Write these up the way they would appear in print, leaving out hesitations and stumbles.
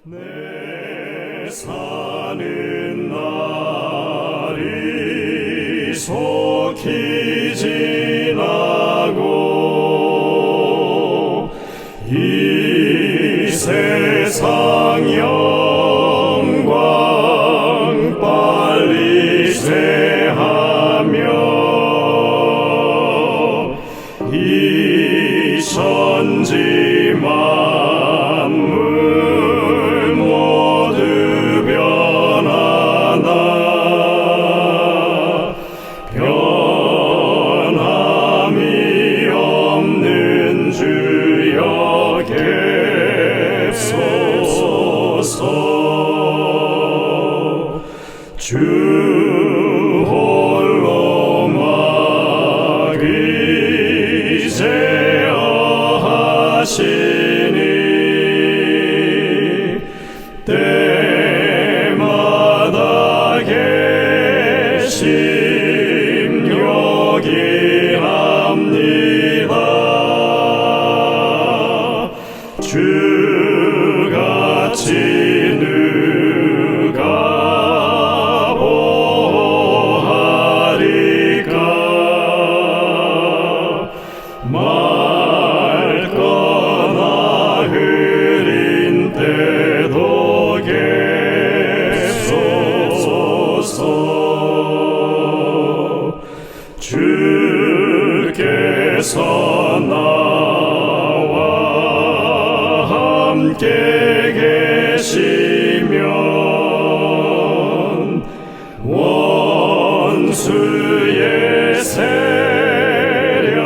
내 사는 날이 속히 지나고 이 세상 영광 빨리 쇠하며 이 천지 만물 모두 변하나 변함이 없는 주여 객소서. 주 홀로 막이제하시니 때마다 계심 여기합니다. 주같이 누가 보하리까. 맑거나 흐린 때도 객소서. 주께서 나와 함께 계시면 원수의 세력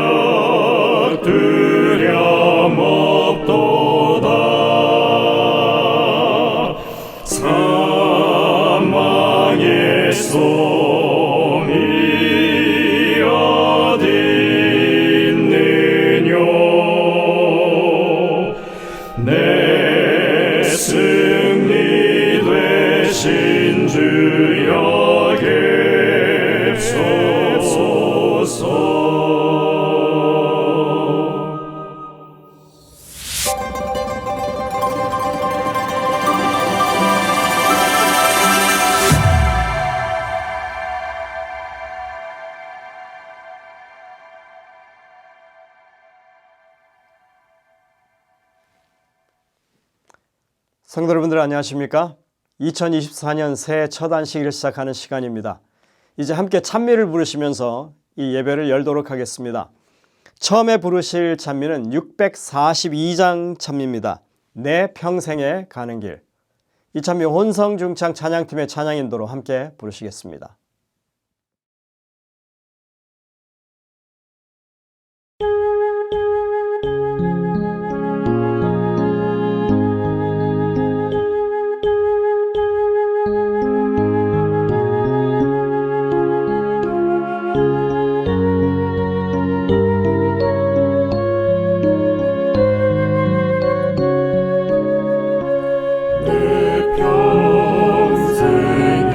두려움 없도다. 사망의 솜이 어디 있느뇨. 내 승리 되신 주여 객소서. 성도 여러분들 안녕하십니까? 2024년 새해 첫 안식일을 시작하는 시간입니다. 이제 함께 찬미를 부르시면서 이 예배를 열도록 하겠습니다. 처음에 부르실 찬미는 642장 찬미입니다. 내 평생에 가는 길. 이 찬미 혼성중창 찬양팀의 찬양 인도로 함께 부르시겠습니다. 내 평생에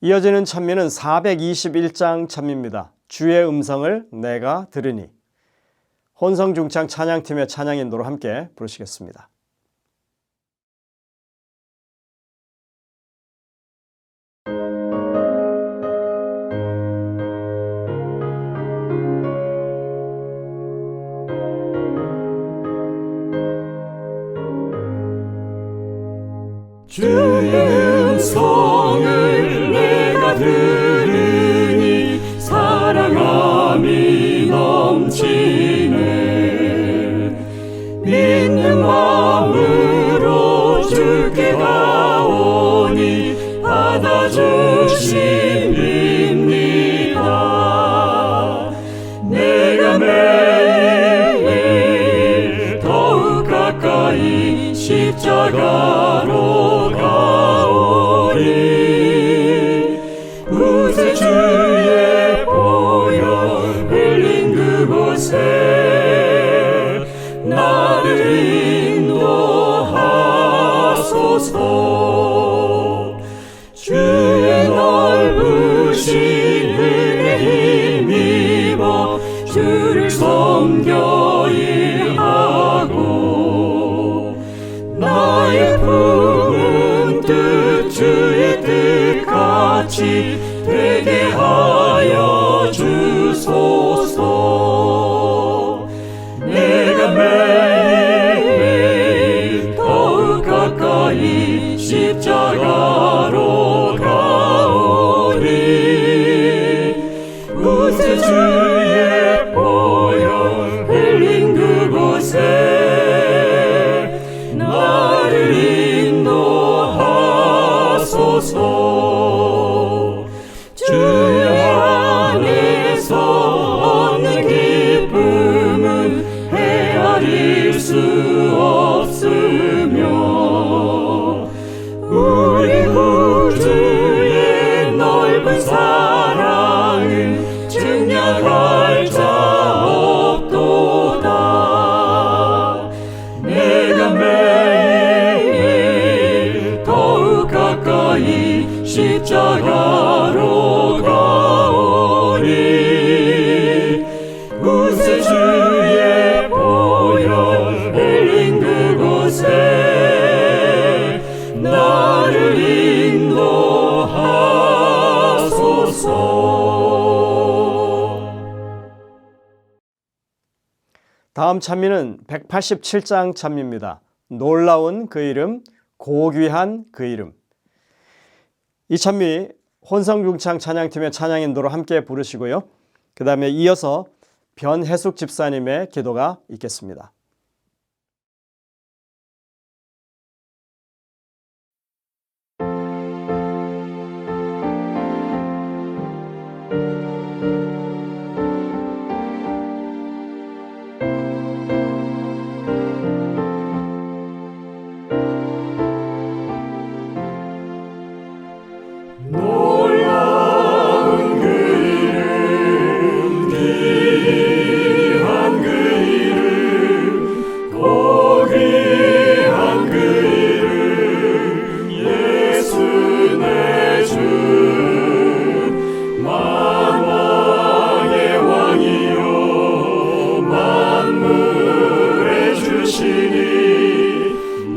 이어지는 찬미는 421장 찬미입니다. 주의 음성을 내가 들으니. 혼성중창 찬양팀의 찬양 인도로 함께 부르시겠습니다. 주의 음성을 내가 들으니 사랑함이 넘치네. 믿는 마음으로 주께 가오니 받아주십니다. 내가 매일 더욱 가까이 십자가로 가오리. 구세주의 보혈 흘린 그곳에 나를 인도하소서. 주의 넓으신 은혜 힘입어 주를 섬겨 일하고 나의 품은 뜻 주의 뜻같이 되게 하여 주소서. 내가 매일 더욱 가까이 십자가로 가오리. 구세주의 보혈 흘린 그곳에 나를 인도하소서. 주의 안에서 얻는 기쁨은 헤아릴 수 없으며 우리 구주의 넓은 사랑은 증량할 자 없도다. 내가 매일 더욱 가까이 십자가로 가오리. 구세주의 보혈 흘린 그곳에 나를 인도하소서. 다음 찬미는 187장 찬미입니다. 놀라운 그 이름, 고귀한 그 이름. 이 찬미 혼성중창 찬양팀의 찬양 인도로 함께 부르시고요. 그 다음에 이어서 변혜숙 집사님의 기도가 있겠습니다. 놀라운 그 이름, 귀한 그 이름, 고귀한 그 이름, 예수 내 주. 만왕의 왕이요 만물의 주시니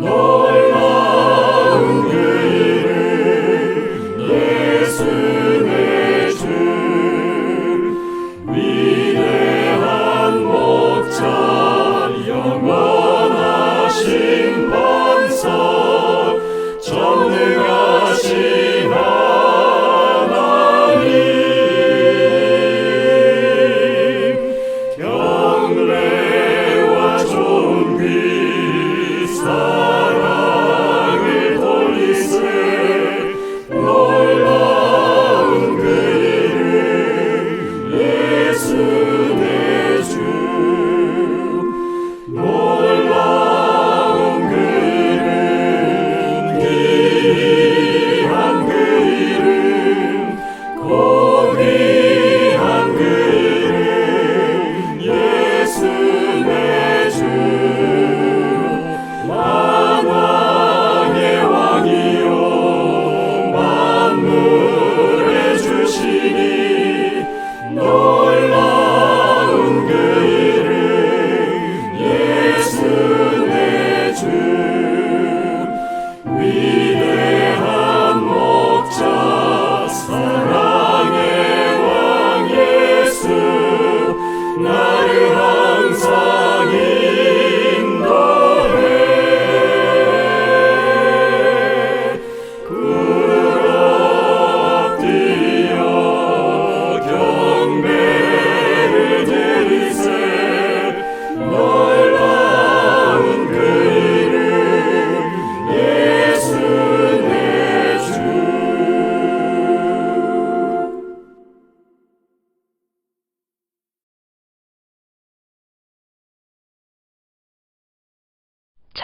놀라운 그 이름, 예수 내 주. 위대한 목자 영원하신 반석 전능하신 하나님 경례와 존귀 사랑을 돌리세 놀라운 그 이름 예수 내 주. 놀라운 그 이름 귀한 그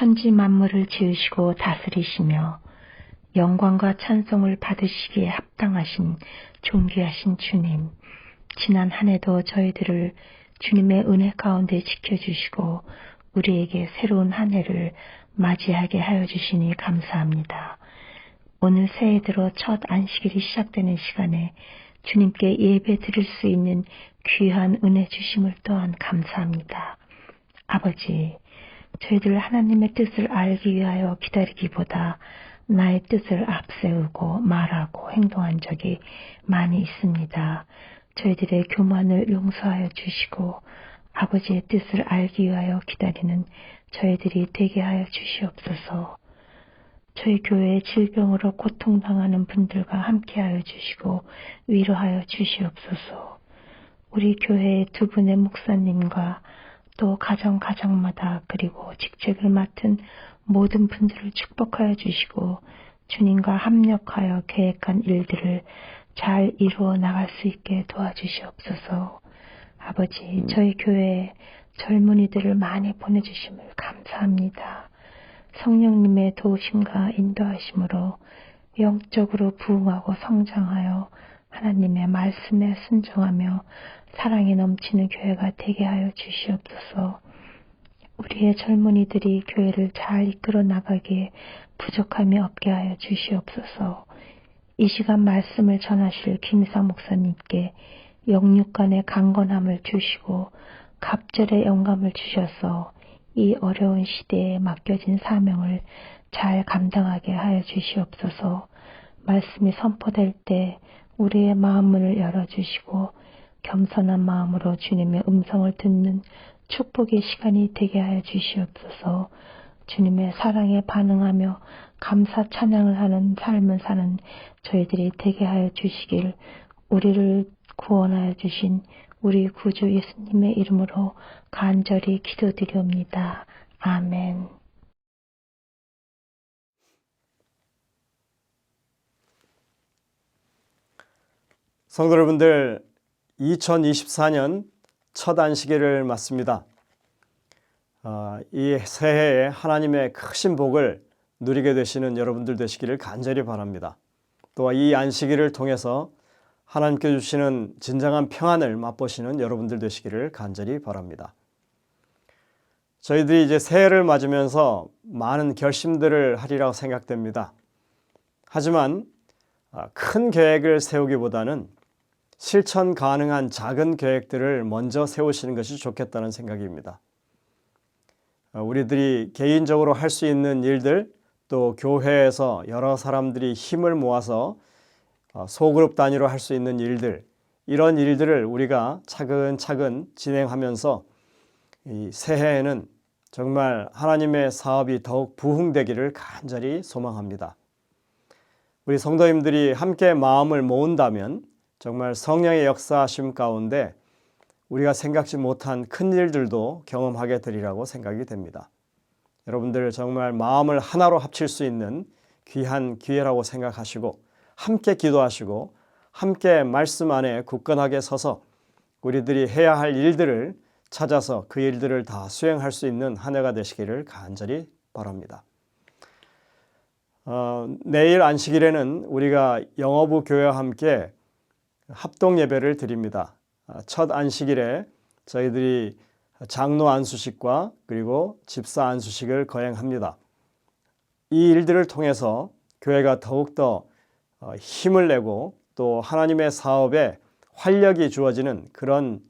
천지 만물을 지으시고 다스리시며 영광과 찬송을 받으시기에 합당하신 존귀하신 주님, 지난 한 해도 저희들을 주님의 은혜 가운데 지켜주시고 우리에게 새로운 한 해를 맞이하게 하여 주시니 감사합니다. 오늘 새해 들어 첫 안식일이 시작되는 시간에 주님께 예배 드릴 수 있는 귀한 은혜 주심을 또한 감사합니다. 아버지, 저희들 하나님의 뜻을 알기 위하여 기다리기보다 나의 뜻을 앞세우고 말하고 행동한 적이 많이 있습니다. 저희들의 교만을 용서하여 주시고 아버지의 뜻을 알기 위하여 기다리는 저희들이 되게 하여 주시옵소서. 저희 교회에 질병으로 고통당하는 분들과 함께하여 주시고 위로하여 주시옵소서. 우리 교회의 두 분의 목사님과 또 가정마다 그리고 직책을 맡은 모든 분들을 축복하여 주시고 주님과 합력하여 계획한 일들을 잘 이루어 나갈 수 있게 도와주시옵소서. 아버지, 저희 교회에 젊은이들을 많이 보내주심을 감사합니다. 성령님의 도우심과 인도하심으로 영적으로 부흥하고 성장하여 하나님의 말씀에 순종하며 사랑이 넘치는 교회가 되게 하여 주시옵소서. 우리의 젊은이들이 교회를 잘 이끌어 나가기에 부족함이 없게 하여 주시옵소서. 이 시간 말씀을 전하실 김상 목사님께 영육간의 강건함을 주시고 갑절의 영감을 주셔서 이 어려운 시대에 맡겨진 사명을 잘 감당하게 하여 주시옵소서. 말씀이 선포될 때 우리의 마음문을 열어주시고 겸손한 마음으로 주님의 음성을 듣는 축복의 시간이 되게 하여 주시옵소서. 주님의 사랑에 반응하며 감사 찬양을 하는 삶을 사는 저희들이 되게 하여 주시길 우리를 구원하여 주신 우리 구주 예수님의 이름으로 간절히 기도드리옵니다. 아멘. 성도 여러분들, 2024년 첫 안식일을 맞습니다. 이 새해에 하나님의 크신 복을 누리게 되시는 여러분들 되시기를 간절히 바랍니다. 또 이 안식일을 통해서 하나님께 주시는 진정한 평안을 맛보시는 여러분들 되시기를 간절히 바랍니다. 저희들이 이제 새해를 맞으면서 많은 결심들을 하리라고 생각됩니다. 하지만 큰 계획을 세우기보다는 실천 가능한 작은 계획들을 먼저 세우시는 것이 좋겠다는 생각입니다. 우리들이 개인적으로 할 수 있는 일들, 또 교회에서 여러 사람들이 힘을 모아서 소그룹 단위로 할 수 있는 일들, 이런 일들을 우리가 차근차근 진행하면서 이 새해에는 정말 하나님의 사업이 더욱 부흥되기를 간절히 소망합니다. 우리 성도님들이 함께 마음을 모은다면 정말 성령의 역사하심 가운데 우리가 생각지 못한 큰 일들도 경험하게 되리라고 생각이 됩니다. 여러분들 정말 마음을 하나로 합칠 수 있는 귀한 기회라고 생각하시고 함께 기도하시고 함께 말씀 안에 굳건하게 서서 우리들이 해야 할 일들을 찾아서 그 일들을 다 수행할 수 있는 한 해가 되시기를 간절히 바랍니다. 내일 안식일에는 우리가 영어부 교회와 함께 합동 예배를 드립니다. 첫 안식일에 저희들이 장로 안수식과 그리고 집사 안수식을 거행합니다. 이 일들을 통해서 교회가 더욱더 힘을 내고 또 하나님의 사업에 활력이 주어지는 그런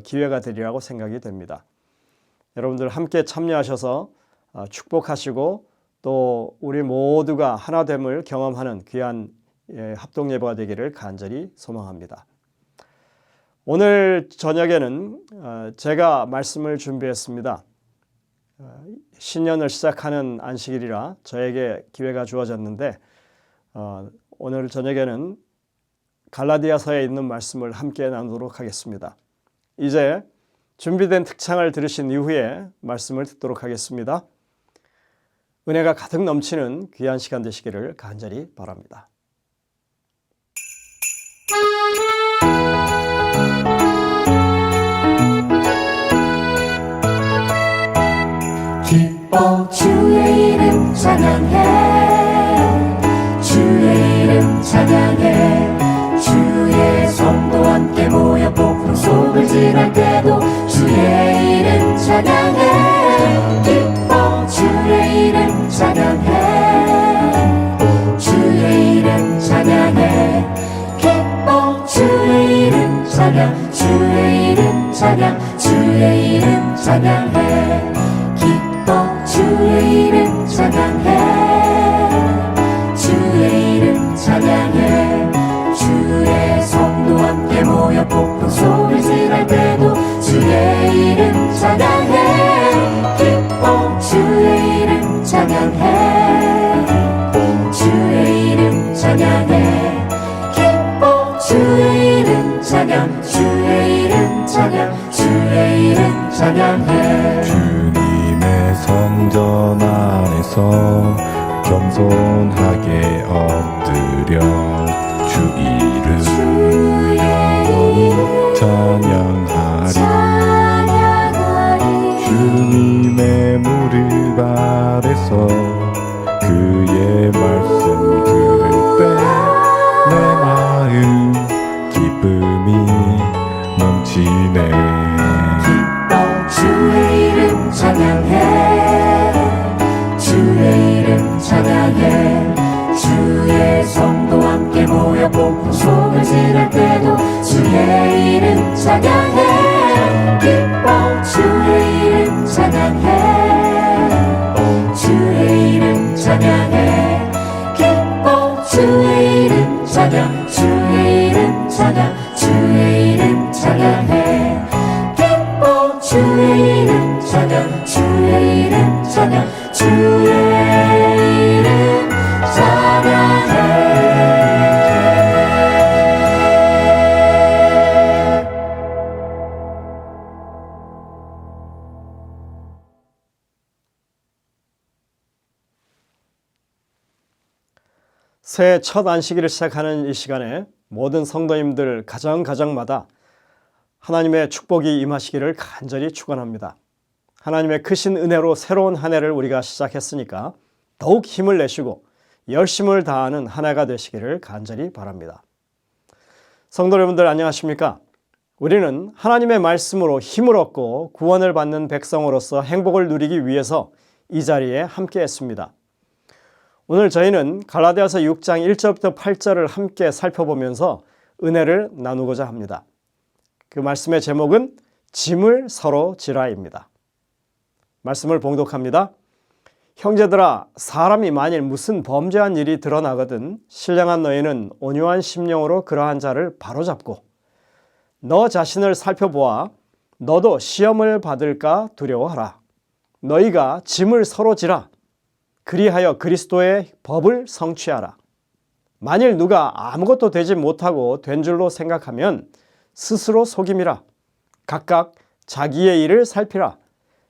기회가 되리라고 생각이 됩니다. 여러분들 함께 참여하셔서 축복하시고 또 우리 모두가 하나됨을 경험하는 귀한 합동 예배가 되기를 간절히 소망합니다. 오늘 저녁에는 제가 말씀을 준비했습니다. 신년을 시작하는 안식일이라 저에게 기회가 주어졌는데 오늘 저녁에는 갈라디아서에 있는 말씀을 함께 나누도록 하겠습니다. 이제 준비된 특창을 들으신 이후에 말씀을 듣도록 하겠습니다. 은혜가 가득 넘치는 귀한 시간 되시기를 간절히 바랍니다. 기뻐 주의 이름 찬양해 주의 이름 찬양해 주의 성도 함께 모여 폭풍 속을 지날 때도 주의 이름 찬양해 기뻐 주의 이름 찬양해 주의 이름 찬양해 기뻐 주의 이름 찬양 주의 이름 찬양 주의 이름 찬양해 기뻐 주의 이름 찬양해 주의 이름 찬양해 주의 성도 함께 모여 폭풍 속을 지날 때도 주의 이름 찬양해 기뻐 주의 이름 찬양해 주의 이름 찬양해 기뻐 주의 이름 찬양 주의 이름 찬양 주의 이름 찬양해 주님의 성전 안에서 겸손하게 엎드려 주 이름 영원히 찬양하리 주님의 무릎 아래서 그의 말씀 들을 때 내 마음 기쁨이 넘치네 기뻐 주의 이름 찬양해 주의 이름 찬양해 주의 성도 함께 모여 폭풍 속을 지날 때도 주의 이름 찬양해 기뻐 주의 이름 찬양해 주의 이름 찬양해 기뻐 주의 이름 찬양 주의 이름 찬양 주의 이름 찬양해 기뻐 주의 이름 찬양 주의 이름 찬양 주의 이름 찬양해 새해 첫 안식일을 시작하는 이 시간에 모든 성도님들 가정마다 하나님의 축복이 임하시기를 간절히 축원합니다. 하나님의 크신 은혜로 새로운 한 해를 우리가 시작했으니까 더욱 힘을 내시고 열심을 다하는 한 해가 되시기를 간절히 바랍니다. 성도 여러분들 안녕하십니까? 우리는 하나님의 말씀으로 힘을 얻고 구원을 받는 백성으로서 행복을 누리기 위해서 이 자리에 함께 했습니다. 오늘 저희는 갈라디아서 6장 1절부터 8절을 함께 살펴보면서 은혜를 나누고자 합니다. 그 말씀의 제목은 짐을 서로 지라입니다. 말씀을 봉독합니다. 형제들아, 사람이 만일 무슨 범죄한 일이 드러나거든 신령한 너희는 온유한 심령으로 그러한 자를 바로잡고 너 자신을 살펴보아 너도 시험을 받을까 두려워하라. 너희가 짐을 서로 지라. 그리하여 그리스도의 법을 성취하라. 만일 누가 아무것도 되지 못하고 된 줄로 생각하면 스스로 속임이라. 각각 자기의 일을 살피라.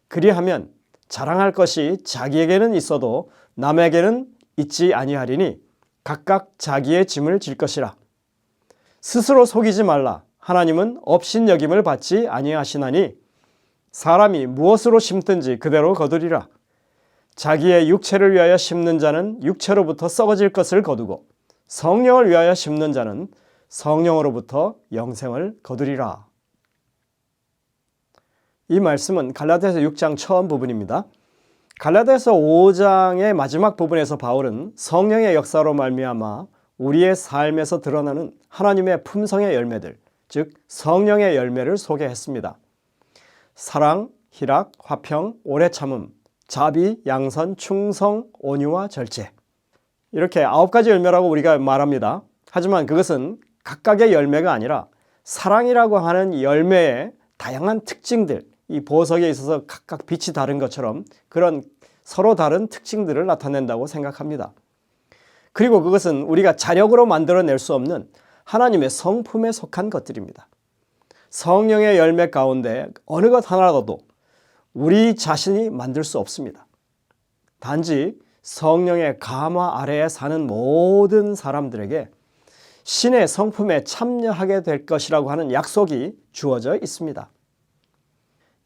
그리하면 자랑할 것이 자기에게는 있어도 남에게는 있지 아니하리니 각각 자기의 짐을 질 것이라. 스스로 속이지 말라. 하나님은 업신여김을 받지 아니하시나니 사람이 무엇으로 심든지 그대로 거두리라. 자기의 육체를 위하여 심는 자는 육체로부터 썩어질 것을 거두고 성령을 위하여 심는 자는 성령으로부터 영생을 거두리라. 이 말씀은 갈라디아서 6장 처음 부분입니다. 갈라디아서 5장의 마지막 부분에서 바울은 성령의 역사로 말미암아 우리의 삶에서 드러나는 하나님의 품성의 열매들, 즉 성령의 열매를 소개했습니다. 사랑, 희락, 화평, 오래 참음, 자비, 양선, 충성, 온유와 절제. 이렇게 9가지 열매라고 우리가 말합니다. 하지만 그것은 각각의 열매가 아니라 사랑이라고 하는 열매의 다양한 특징들, 이 보석에 있어서 각각 빛이 다른 것처럼 그런 서로 다른 특징들을 나타낸다고 생각합니다. 그리고 그것은 우리가 자력으로 만들어낼 수 없는 하나님의 성품에 속한 것들입니다. 성령의 열매 가운데 어느 것 하나라도 우리 자신이 만들 수 없습니다. 단지 성령의 감화 아래에 사는 모든 사람들에게 신의 성품에 참여하게 될 것이라고 하는 약속이 주어져 있습니다.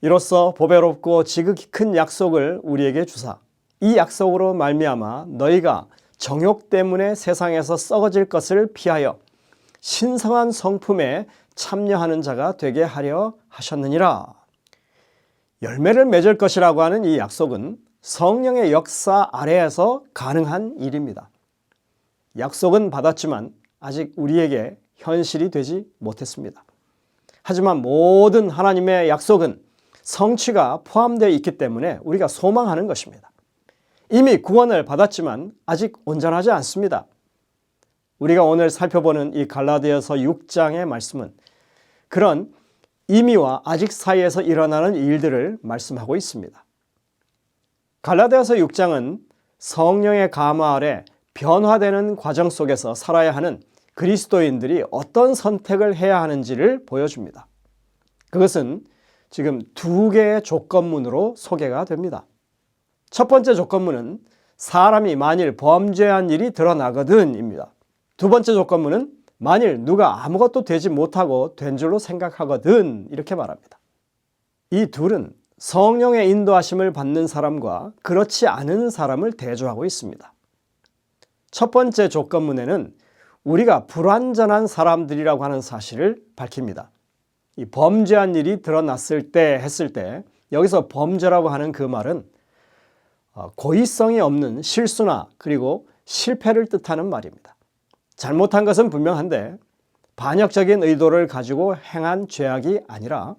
이로써 보배롭고 지극히 큰 약속을 우리에게 주사 이 약속으로 말미암아 너희가 정욕 때문에 세상에서 썩어질 것을 피하여 신성한 성품에 참여하는 자가 되게 하려 하셨느니라. 열매를 맺을 것이라고 하는 이 약속은 성령의 역사 아래에서 가능한 일입니다. 약속은 받았지만 아직 우리에게 현실이 되지 못했습니다. 하지만 모든 하나님의 약속은 성취가 포함되어 있기 때문에 우리가 소망하는 것입니다. 이미 구원을 받았지만 아직 온전하지 않습니다. 우리가 오늘 살펴보는 이 갈라디아서 6장의 말씀은 그런 이미와 아직 사이에서 일어나는 일들을 말씀하고 있습니다. 갈라디아서 6장은 성령의 감화 아래 변화되는 과정 속에서 살아야 하는 그리스도인들이 어떤 선택을 해야 하는지를 보여줍니다. 그것은 지금 두 개의 조건문으로 소개가 됩니다. 첫 번째 조건문은 사람이 만일 범죄한 일이 드러나거든입니다. 두 번째 조건문은 만일 누가 아무것도 되지 못하고 된 줄로 생각하거든 이렇게 말합니다. 이 둘은 성령의 인도하심을 받는 사람과 그렇지 않은 사람을 대조하고 있습니다. 첫 번째 조건문에는 우리가 불완전한 사람들이라고 하는 사실을 밝힙니다. 이 범죄한 일이 드러났을 때 했을 때 여기서 범죄라고 하는 그 말은 고의성이 없는 실수나 그리고 실패를 뜻하는 말입니다. 잘못한 것은 분명한데 반역적인 의도를 가지고 행한 죄악이 아니라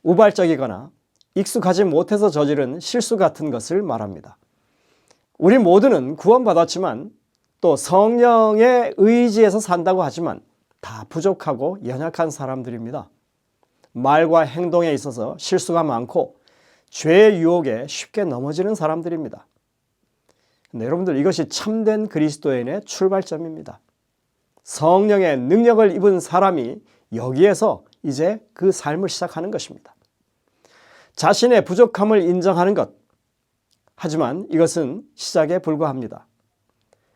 우발적이거나 익숙하지 못해서 저지른 실수 같은 것을 말합니다. 우리 모두는 구원받았지만 또 성령의 의지에서 산다고 하지만 다 부족하고 연약한 사람들입니다. 말과 행동에 있어서 실수가 많고 죄의 유혹에 쉽게 넘어지는 사람들입니다. 근데 여러분들 이것이 참된 그리스도인의 출발점입니다. 성령의 능력을 입은 사람이 여기에서 이제 그 삶을 시작하는 것입니다. 자신의 부족함을 인정하는 것. 하지만 이것은 시작에 불과합니다.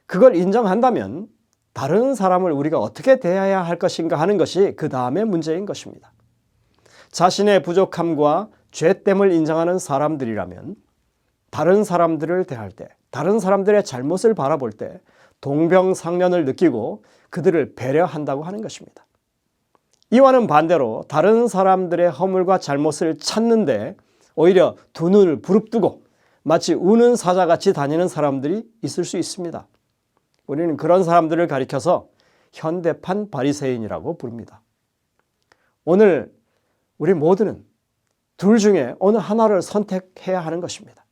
그걸 인정한다면 다른 사람을 우리가 어떻게 대해야 할 것인가 하는 것이 그 다음의 문제인 것입니다. 자신의 부족함과 죄됨을 인정하는 사람들이라면 다른 사람들을 대할 때, 다른 사람들의 잘못을 바라볼 때 동병상련을 느끼고 그들을 배려한다고 하는 것입니다. 이와는 반대로 다른 사람들의 허물과 잘못을 찾는데 오히려 두 눈을 부릅뜨고 마치 우는 사자같이 다니는 사람들이 있을 수 있습니다. 우리는 그런 사람들을 가리켜서 현대판 바리새인이라고 부릅니다. 오늘 우리 모두는 둘 중에 어느 하나를 선택해야 하는 것입니다.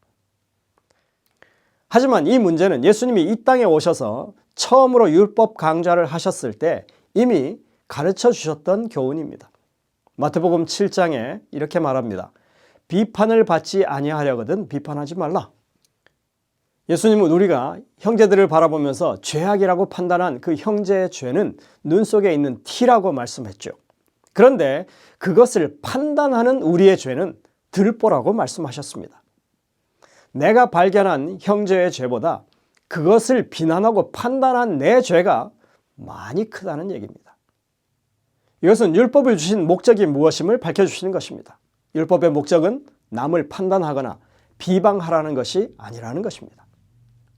하지만 이 문제는 예수님이 이 땅에 오셔서 처음으로 율법 강좌를 하셨을 때 이미 가르쳐 주셨던 교훈입니다. 마태복음 7장에 이렇게 말합니다. 비판을 받지 아니하려거든 비판하지 말라. 예수님은 우리가 형제들을 바라보면서 죄악이라고 판단한 그 형제의 죄는 눈 속에 있는 티라고 말씀했죠. 그런데 그것을 판단하는 우리의 죄는 들보라고 말씀하셨습니다. 내가 발견한 형제의 죄보다 그것을 비난하고 판단한 내 죄가 많이 크다는 얘기입니다. 이것은 율법을 주신 목적이 무엇임을 밝혀주시는 것입니다. 율법의 목적은 남을 판단하거나 비방하라는 것이 아니라는 것입니다.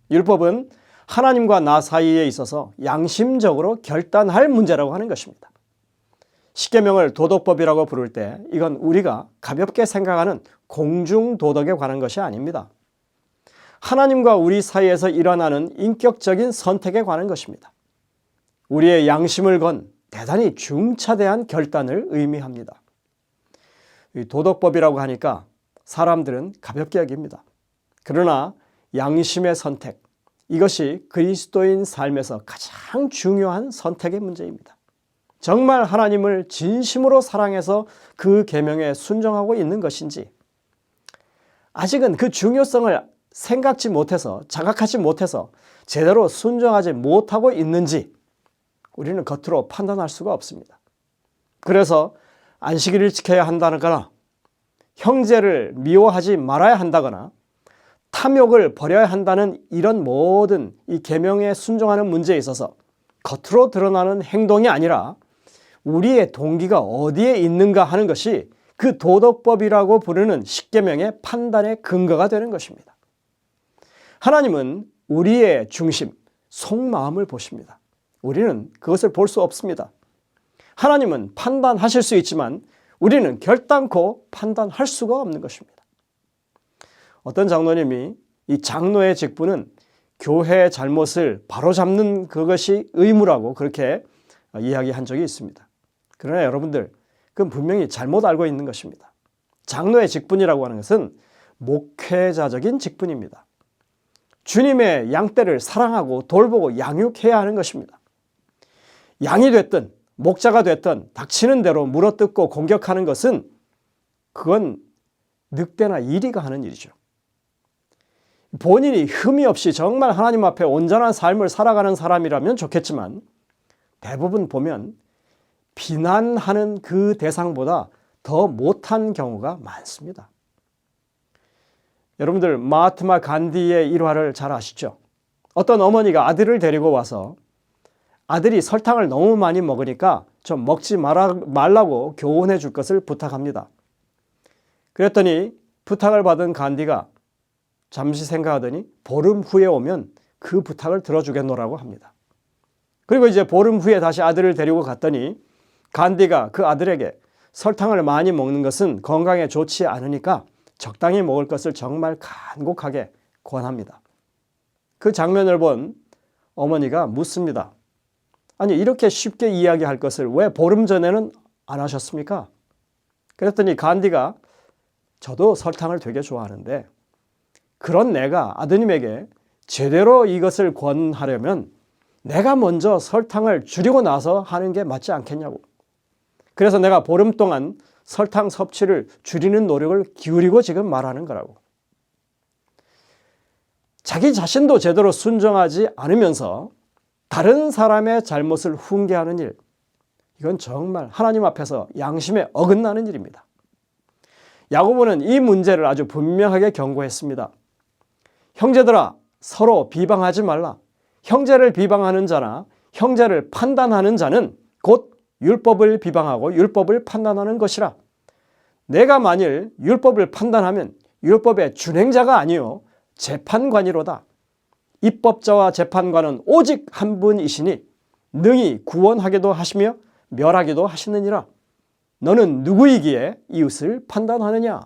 율법은 하나님과 나 사이에 있어서 양심적으로 결단할 문제라고 하는 것입니다. 십계명을 도덕법이라고 부를 때 이건 우리가 가볍게 생각하는 공중도덕에 관한 것이 아닙니다. 하나님과 우리 사이에서 일어나는 인격적인 선택에 관한 것입니다. 우리의 양심을 건 대단히 중차대한 결단을 의미합니다. 이 도덕법이라고 하니까 사람들은 가볍게 여깁니다. 그러나 양심의 선택, 이것이 그리스도인 삶에서 가장 중요한 선택의 문제입니다. 정말 하나님을 진심으로 사랑해서 그 계명에 순종하고 있는 것인지, 아직은 그 중요성을 생각지 못해서, 자각하지 못해서 제대로 순종하지 못하고 있는지 우리는 겉으로 판단할 수가 없습니다. 그래서 안식일을 지켜야 한다거나 형제를 미워하지 말아야 한다거나 탐욕을 버려야 한다는 이런 모든 이 계명에 순종하는 문제에 있어서 겉으로 드러나는 행동이 아니라 우리의 동기가 어디에 있는가 하는 것이 그 도덕법이라고 부르는 십계명의 판단의 근거가 되는 것입니다. 하나님은 우리의 중심, 속마음을 보십니다. 우리는 그것을 볼 수 없습니다. 하나님은 판단하실 수 있지만 우리는 결단코 판단할 수가 없는 것입니다. 어떤 장로님이 이 장로의 직분은 교회의 잘못을 바로잡는 그것이 의무라고 그렇게 이야기한 적이 있습니다. 그러나 여러분들, 그건 분명히 잘못 알고 있는 것입니다. 장로의 직분이라고 하는 것은 목회자적인 직분입니다. 주님의 양떼를 사랑하고 돌보고 양육해야 하는 것입니다. 양이 됐든 목자가 됐든 닥치는 대로 물어뜯고 공격하는 것은 그건 늑대나 이리가 하는 일이죠. 본인이 흠이 없이 정말 하나님 앞에 온전한 삶을 살아가는 사람이라면 좋겠지만 대부분 보면 비난하는 그 대상보다 더 못한 경우가 많습니다. 여러분들 마하트마 간디의 일화를 잘 아시죠? 어떤 어머니가 아들을 데리고 와서 아들이 설탕을 너무 많이 먹으니까 좀 먹지 말라고 교훈해 줄 것을 부탁합니다. 그랬더니 부탁을 받은 간디가 잠시 생각하더니 보름 후에 오면 그 부탁을 들어주겠노라고 합니다. 그리고 이제 보름 후에 다시 아들을 데리고 갔더니 간디가 그 아들에게 설탕을 많이 먹는 것은 건강에 좋지 않으니까 적당히 먹을 것을 정말 간곡하게 권합니다. 그 장면을 본 어머니가 묻습니다. 아니, 이렇게 쉽게 이야기할 것을 왜 보름 전에는 안 하셨습니까? 그랬더니 간디가 저도 설탕을 되게 좋아하는데 그런 내가 아드님에게 제대로 이것을 권하려면 내가 먼저 설탕을 줄이고 나서 하는 게 맞지 않겠냐고. 그래서 내가 보름 동안 설탕 섭취를 줄이는 노력을 기울이고 지금 말하는 거라고. 자기 자신도 제대로 순종하지 않으면서 다른 사람의 잘못을 훈계하는 일, 이건 정말 하나님 앞에서 양심에 어긋나는 일입니다. 야고보는 이 문제를 아주 분명하게 경고했습니다. 형제들아, 서로 비방하지 말라. 형제를 비방하는 자나 형제를 판단하는 자는 곧 율법을 비방하고 율법을 판단하는 것이라. 내가 만일 율법을 판단하면 율법의 준행자가 아니요 재판관이로다. 입법자와 재판관은 오직 한 분이시니 능히 구원하기도 하시며 멸하기도 하시느니라. 너는 누구이기에 이웃을 판단하느냐?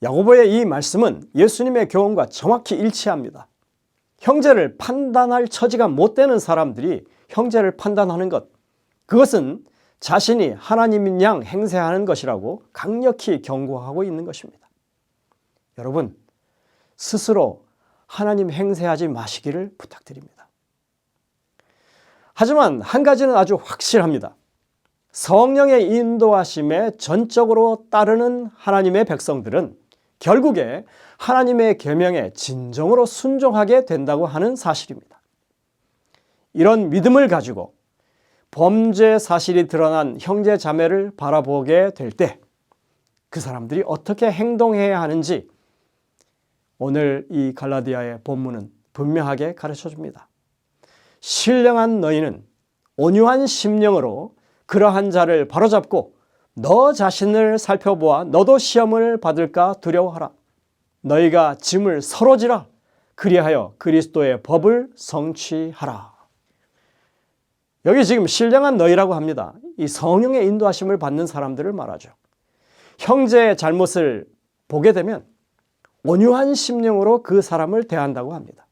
야고보의 이 말씀은 예수님의 교훈과 정확히 일치합니다. 형제를 판단할 처지가 못 되는 사람들이 형제를 판단하는 것, 그것은 자신이 하나님인 양 행세하는 것이라고 강력히 경고하고 있는 것입니다. 여러분, 스스로 하나님 행세하지 마시기를 부탁드립니다. 하지만 한 가지는 아주 확실합니다. 성령의 인도하심에 전적으로 따르는 하나님의 백성들은 결국에 하나님의 계명에 진정으로 순종하게 된다고 하는 사실입니다. 이런 믿음을 가지고 범죄 사실이 드러난 형제 자매를 바라보게 될 때 그 사람들이 어떻게 행동해야 하는지 오늘 이 갈라디아의 본문은 분명하게 가르쳐 줍니다. 신령한 너희는 온유한 심령으로 그러한 자를 바로잡고 너 자신을 살펴보아 너도 시험을 받을까 두려워하라. 너희가 짐을 서로 지라. 그리하여 그리스도의 법을 성취하라. 여기 지금 신령한 너희라고 합니다. 이 성령의 인도하심을 받는 사람들을 말하죠. 형제의 잘못을 보게 되면 온유한 심령으로 그 사람을 대한다고 합니다.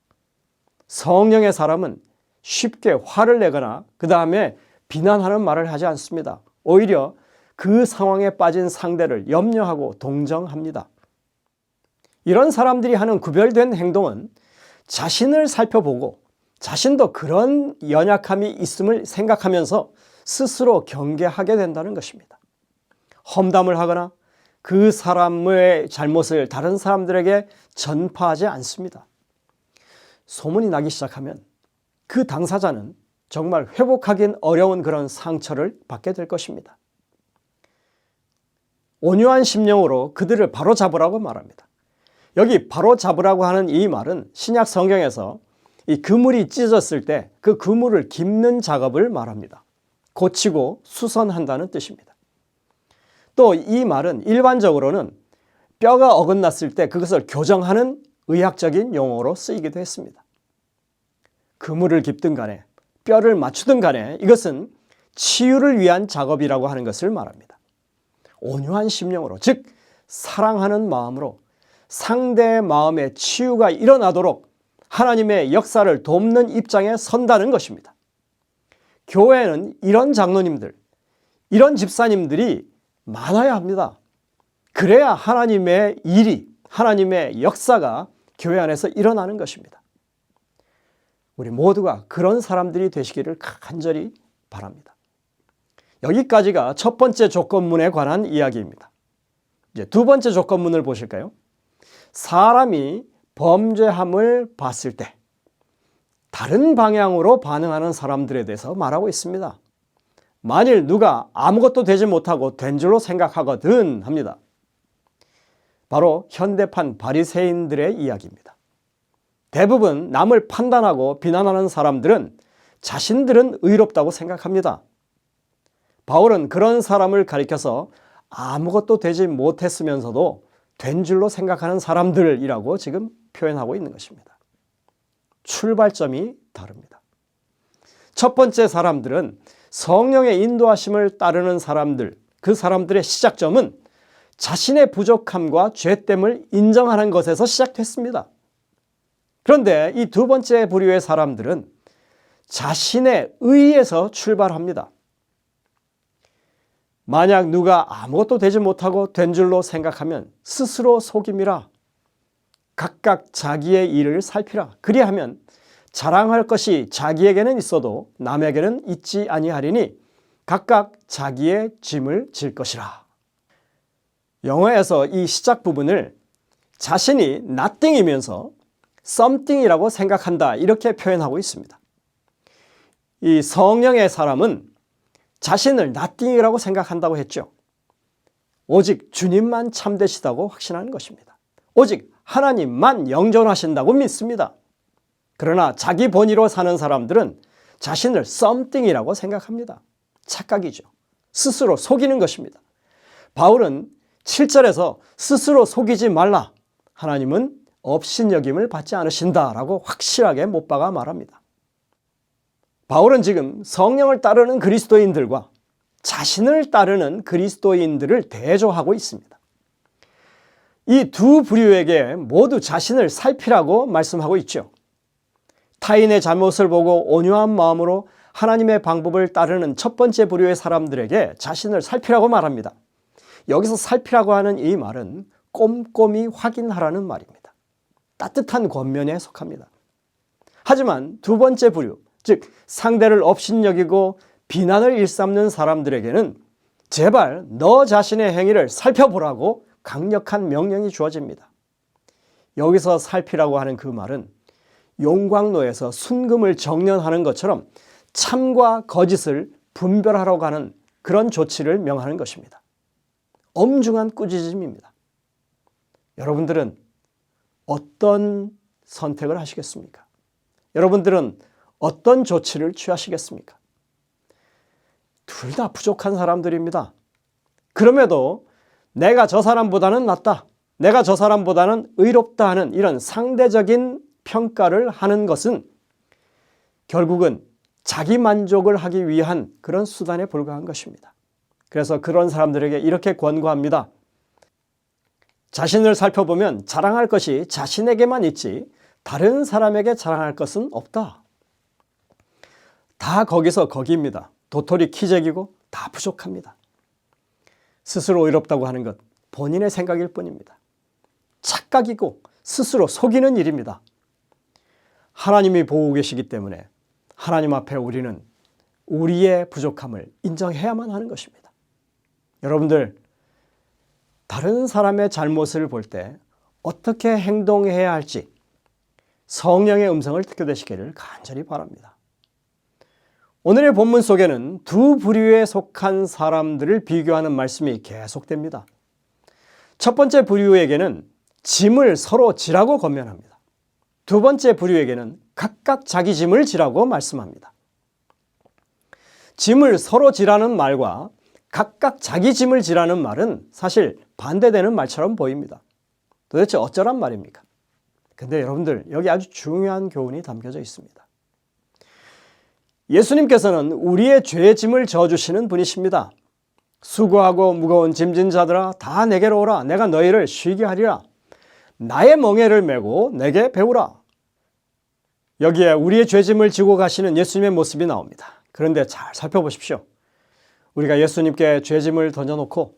성령의 사람은 쉽게 화를 내거나 그 다음에 비난하는 말을 하지 않습니다. 오히려 그 상황에 빠진 상대를 염려하고 동정합니다. 이런 사람들이 하는 구별된 행동은 자신을 살펴보고 자신도 그런 연약함이 있음을 생각하면서 스스로 경계하게 된다는 것입니다. 험담을 하거나 그 사람의 잘못을 다른 사람들에게 전파하지 않습니다. 소문이 나기 시작하면 그 당사자는 정말 회복하긴 어려운 그런 상처를 받게 될 것입니다. 온유한 심령으로 그들을 바로잡으라고 말합니다. 여기 바로잡으라고 하는 이 말은 신약 성경에서 이 그물이 찢어졌을 때 그 그물을 깁는 작업을 말합니다. 고치고 수선한다는 뜻입니다. 또 이 말은 일반적으로는 뼈가 어긋났을 때 그것을 교정하는 의학적인 용어로 쓰이기도 했습니다. 그물을 깁든 간에 뼈를 맞추든 간에 이것은 치유를 위한 작업이라고 하는 것을 말합니다. 온유한 심령으로, 즉 사랑하는 마음으로 상대의 마음에 치유가 일어나도록 하나님의 역사를 돕는 입장에 선다는 것입니다. 교회는 이런 장로님들, 이런 집사님들이 많아야 합니다. 그래야 하나님의 일이, 하나님의 역사가 교회 안에서 일어나는 것입니다. 우리 모두가 그런 사람들이 되시기를 간절히 바랍니다. 여기까지가 첫 번째 조건문에 관한 이야기입니다. 이제 두 번째 조건문을 보실까요? 사람이 범죄함을 봤을 때 다른 방향으로 반응하는 사람들에 대해서 말하고 있습니다. 만일 누가 아무것도 되지 못하고 된 줄로 생각하거든 합니다. 바로 현대판 바리새인들의 이야기입니다. 대부분 남을 판단하고 비난하는 사람들은 자신들은 의롭다고 생각합니다. 바울은 그런 사람을 가리켜서 아무것도 되지 못했으면서도 된 줄로 생각하는 사람들이라고 지금 표현하고 있는 것입니다. 출발점이 다릅니다. 첫 번째 사람들은 성령의 인도하심을 따르는 사람들, 그 사람들의 시작점은 자신의 부족함과 죄됨을 인정하는 것에서 시작됐습니다. 그런데 이 두 번째 부류의 사람들은 자신의 의에서 출발합니다. 만약 누가 아무것도 되지 못하고 된 줄로 생각하면 스스로 속임이라. 각각 자기의 일을 살피라. 그리하면 자랑할 것이 자기에게는 있어도 남에게는 있지 아니하리니 각각 자기의 짐을 질 것이라. 영어에서 이 시작 부분을 자신이 nothing이면서 something이라고 생각한다, 이렇게 표현하고 있습니다. 이 성령의 사람은 자신을 nothing이라고 생각한다고 했죠. 오직 주님만 참되시다고 확신하는 것입니다. 오직 하나님만 영존하신다고 믿습니다. 그러나 자기 본의로 사는 사람들은 자신을 something이라고 생각합니다. 착각이죠. 스스로 속이는 것입니다. 바울은 7절에서 스스로 속이지 말라. 하나님은 업신여김을 받지 않으신다라고 확실하게 못 박아 말합니다. 바울은 지금 성령을 따르는 그리스도인들과 자신을 따르는 그리스도인들을 대조하고 있습니다. 이 두 부류에게 모두 자신을 살피라고 말씀하고 있죠. 타인의 잘못을 보고 온유한 마음으로 하나님의 방법을 따르는 첫 번째 부류의 사람들에게 자신을 살피라고 말합니다. 여기서 살피라고 하는 이 말은 꼼꼼히 확인하라는 말입니다. 따뜻한 권면에 속합니다. 하지만 두 번째 부류, 즉 상대를 업신여기고 비난을 일삼는 사람들에게는 제발 너 자신의 행위를 살펴보라고 강력한 명령이 주어집니다. 여기서 살피라고 하는 그 말은 용광로에서 순금을 정련하는 것처럼 참과 거짓을 분별하라고 하는 그런 조치를 명하는 것입니다. 엄중한 꾸짖음입니다. 여러분들은 어떤 선택을 하시겠습니까? 여러분들은 어떤 조치를 취하시겠습니까? 둘 다 부족한 사람들입니다. 그럼에도 내가 저 사람보다는 낫다, 내가 저 사람보다는 의롭다 하는 이런 상대적인 평가를 하는 것은 결국은 자기 만족을 하기 위한 그런 수단에 불과한 것입니다. 그래서 그런 사람들에게 이렇게 권고합니다. 자신을 살펴보면 자랑할 것이 자신에게만 있지 다른 사람에게 자랑할 것은 없다. 다 거기서 거기입니다. 도토리 키재기고 다 부족합니다. 스스로 의롭다고 하는 것 본인의 생각일 뿐입니다. 착각이고 스스로 속이는 일입니다. 하나님이 보고 계시기 때문에 하나님 앞에 우리는 우리의 부족함을 인정해야만 하는 것입니다. 여러분들, 다른 사람의 잘못을 볼 때 어떻게 행동해야 할지 성령의 음성을 듣게 되시기를 간절히 바랍니다. 오늘의 본문 속에는 두 부류에 속한 사람들을 비교하는 말씀이 계속됩니다. 첫 번째 부류에게는 짐을 서로 지라고 권면합니다. 두 번째 부류에게는 각각 자기 짐을 지라고 말씀합니다. 짐을 서로 지라는 말과 각각 자기 짐을 지라는 말은 사실 반대되는 말처럼 보입니다. 도대체 어쩌란 말입니까? 근데 여러분들, 여기 아주 중요한 교훈이 담겨져 있습니다. 예수님께서는 우리의 죄의 짐을 져주시는 분이십니다. 수고하고 무거운 짐진 자들아 다 내게로 오라. 내가 너희를 쉬게 하리라. 나의 멍에를 메고 내게 배우라. 여기에 우리의 죄짐을 지고 가시는 예수님의 모습이 나옵니다. 그런데 잘 살펴보십시오. 우리가 예수님께 죄짐을 던져놓고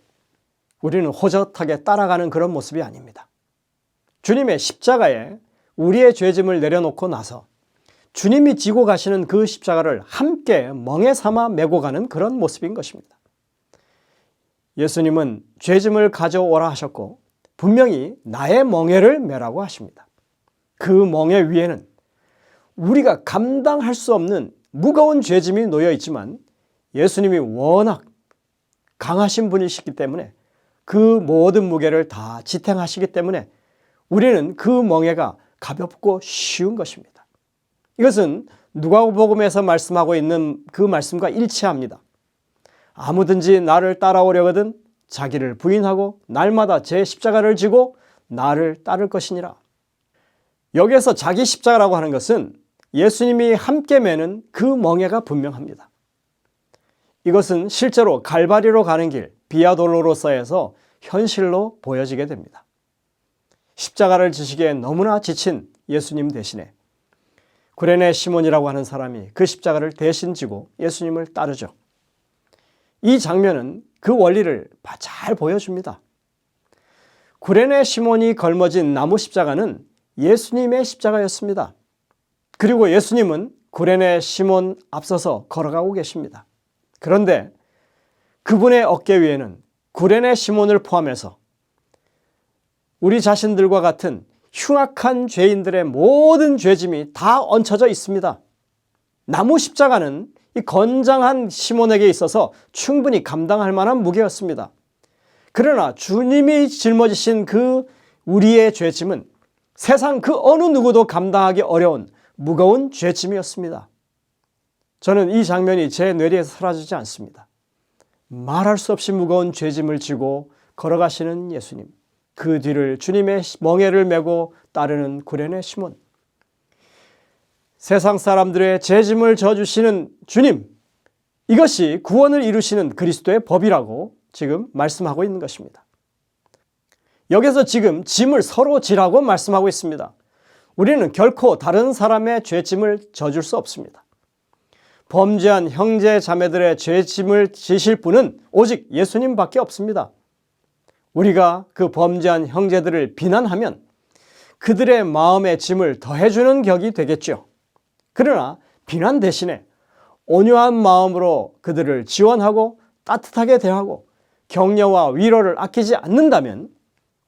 우리는 호젓하게 따라가는 그런 모습이 아닙니다. 주님의 십자가에 우리의 죄짐을 내려놓고 나서 주님이 지고 가시는 그 십자가를 함께 멍에 삼아 메고 가는 그런 모습인 것입니다. 예수님은 죄짐을 가져오라 하셨고 분명히 나의 멍에를 메라고 하십니다. 그 멍에 위에는 우리가 감당할 수 없는 무거운 죄짐이 놓여 있지만 예수님이 워낙 강하신 분이시기 때문에 그 모든 무게를 다 지탱하시기 때문에 우리는 그 멍에가 가볍고 쉬운 것입니다. 이것은 누가복음에서 말씀하고 있는 그 말씀과 일치합니다. 아무든지 나를 따라오려거든 자기를 부인하고 날마다 제 십자가를 지고 나를 따를 것이니라. 여기에서 자기 십자가라고 하는 것은 예수님이 함께 매는 그 멍에가 분명합니다. 이것은 실제로 갈바리로 가는 길 비아 돌로로사에서 현실로 보여지게 됩니다. 십자가를 지시기에 너무나 지친 예수님 대신에 구레네 시몬이라고 하는 사람이 그 십자가를 대신 지고 예수님을 따르죠. 이 장면은 그 원리를 잘 보여줍니다. 구레네 시몬이 걸머진 나무 십자가는 예수님의 십자가였습니다. 그리고 예수님은 구레네 시몬 앞서서 걸어가고 계십니다. 그런데 그분의 어깨 위에는 구레네 시몬을 포함해서 우리 자신들과 같은 흉악한 죄인들의 모든 죄짐이 다 얹혀져 있습니다. 나무 십자가는 이 건장한 시몬에게 있어서 충분히 감당할 만한 무게였습니다. 그러나 주님이 짊어지신 그 우리의 죄짐은 세상 그 어느 누구도 감당하기 어려운 무거운 죄짐이었습니다. 저는 이 장면이 제 뇌리에서 사라지지 않습니다. 말할 수 없이 무거운 죄짐을 지고 걸어가시는 예수님, 그 뒤를 주님의 멍에를 메고 따르는 구레네 시몬, 세상 사람들의 죄짐을 져주시는 주님, 이것이 구원을 이루시는 그리스도의 법이라고 지금 말씀하고 있는 것입니다. 여기서 지금 짐을 서로 지라고 말씀하고 있습니다. 우리는 결코 다른 사람의 죄짐을 져줄 수 없습니다. 범죄한 형제 자매들의 죄짐을 지실 분은 오직 예수님밖에 없습니다. 우리가 그 범죄한 형제들을 비난하면 그들의 마음의 짐을 더해주는 격이 되겠죠. 그러나 비난 대신에 온유한 마음으로 그들을 지원하고 따뜻하게 대하고 격려와 위로를 아끼지 않는다면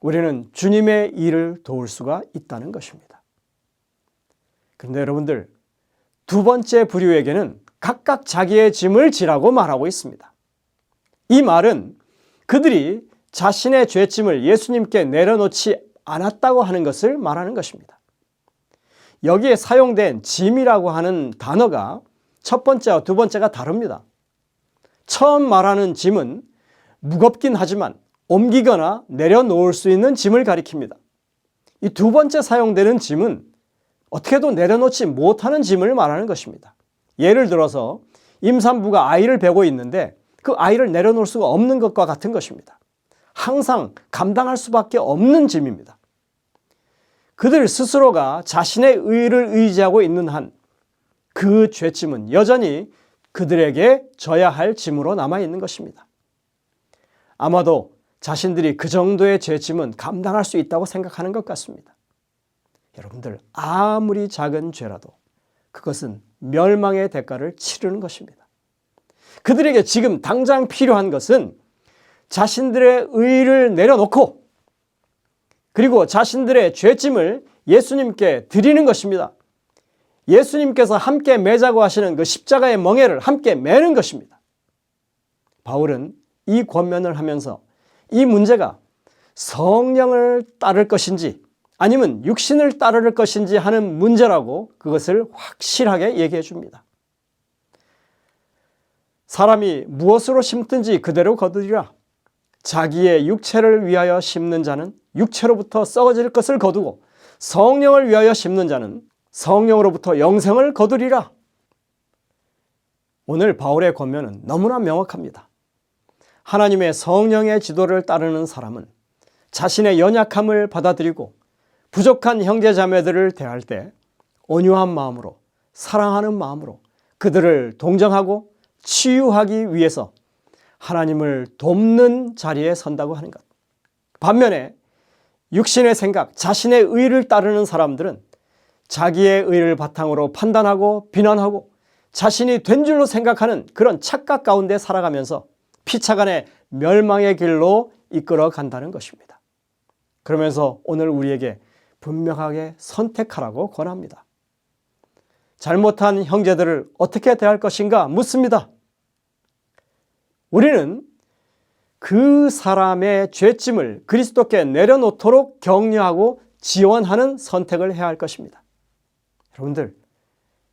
우리는 주님의 일을 도울 수가 있다는 것입니다. 그런데 여러분들, 두 번째 부류에게는 각각 자기의 짐을 지라고 말하고 있습니다. 이 말은 그들이 자신의 죄짐을 예수님께 내려놓지 않았다고 하는 것을 말하는 것입니다. 여기에 사용된 짐이라고 하는 단어가 첫 번째와 두 번째가 다릅니다. 처음 말하는 짐은 무겁긴 하지만 옮기거나 내려놓을 수 있는 짐을 가리킵니다. 이 두 번째 사용되는 짐은 어떻게도 내려놓지 못하는 짐을 말하는 것입니다. 예를 들어서 임산부가 아이를 베고 있는데 그 아이를 내려놓을 수가 없는 것과 같은 것입니다. 항상 감당할 수밖에 없는 짐입니다. 그들 스스로가 자신의 의를 의지하고 있는 한 그 죄짐은 여전히 그들에게 져야 할 짐으로 남아있는 것입니다. 아마도 자신들이 그 정도의 죄짐은 감당할 수 있다고 생각하는 것 같습니다. 여러분들, 아무리 작은 죄라도 그것은 멸망의 대가를 치르는 것입니다. 그들에게 지금 당장 필요한 것은 자신들의 의를 내려놓고 그리고 자신들의 죄짐을 예수님께 드리는 것입니다. 예수님께서 함께 매자고 하시는 그 십자가의 멍에를 함께 매는 것입니다. 바울은 이 권면을 하면서 이 문제가 성령을 따를 것인지 아니면 육신을 따를 것인지 하는 문제라고 그것을 확실하게 얘기해 줍니다. 사람이 무엇으로 심든지 그대로 거두리라. 자기의 육체를 위하여 심는 자는 육체로부터 썩어질 것을 거두고 성령을 위하여 심는 자는 성령으로부터 영생을 거두리라. 오늘 바울의 권면은 너무나 명확합니다. 하나님의 성령의 지도를 따르는 사람은 자신의 연약함을 받아들이고 부족한 형제자매들을 대할 때 온유한 마음으로, 사랑하는 마음으로 그들을 동정하고 치유하기 위해서 하나님을 돕는 자리에 선다고 하는 것. 반면에 육신의 생각, 자신의 의를 따르는 사람들은 자기의 의를 바탕으로 판단하고 비난하고 자신이 된 줄로 생각하는 그런 착각 가운데 살아가면서 피차간의 멸망의 길로 이끌어 간다는 것입니다. 그러면서 오늘 우리에게 분명하게 선택하라고 권합니다. 잘못한 형제들을 어떻게 대할 것인가 묻습니다. 우리는 그 사람의 죄짐을 그리스도께 내려놓도록 격려하고 지원하는 선택을 해야 할 것입니다. 여러분들,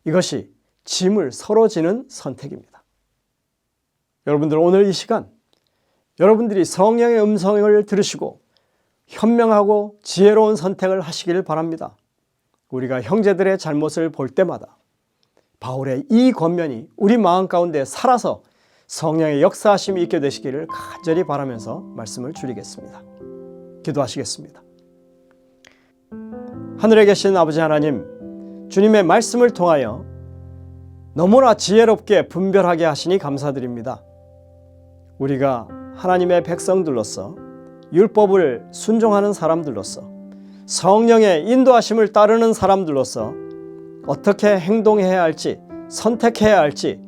이것이 짐을 서로 지는 선택입니다. 여러분들, 오늘 이 시간 여러분들이 성령의 음성을 들으시고 현명하고 지혜로운 선택을 하시길 바랍니다. 우리가 형제들의 잘못을 볼 때마다 바울의 이 권면이 우리 마음 가운데 살아서 성령의 역사하심이 있게 되시기를 간절히 바라면서 말씀을 줄이겠습니다. 기도하시겠습니다. 하늘에 계신 아버지 하나님, 주님의 말씀을 통하여 너무나 지혜롭게 분별하게 하시니 감사드립니다. 우리가 하나님의 백성들로서 율법을 순종하는 사람들로서 성령의 인도하심을 따르는 사람들로서 어떻게 행동해야 할지, 선택해야 할지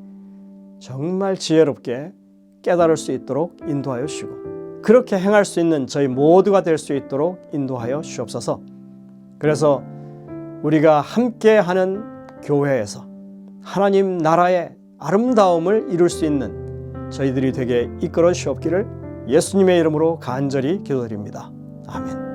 정말 지혜롭게 깨달을 수 있도록 인도하여 주시고 그렇게 행할 수 있는 저희 모두가 될 수 있도록 인도하여 주옵소서. 그래서 우리가 함께하는 교회에서 하나님 나라의 아름다움을 이룰 수 있는 저희들이 되게 이끌어 주옵기를 예수님의 이름으로 간절히 기도드립니다. 아멘.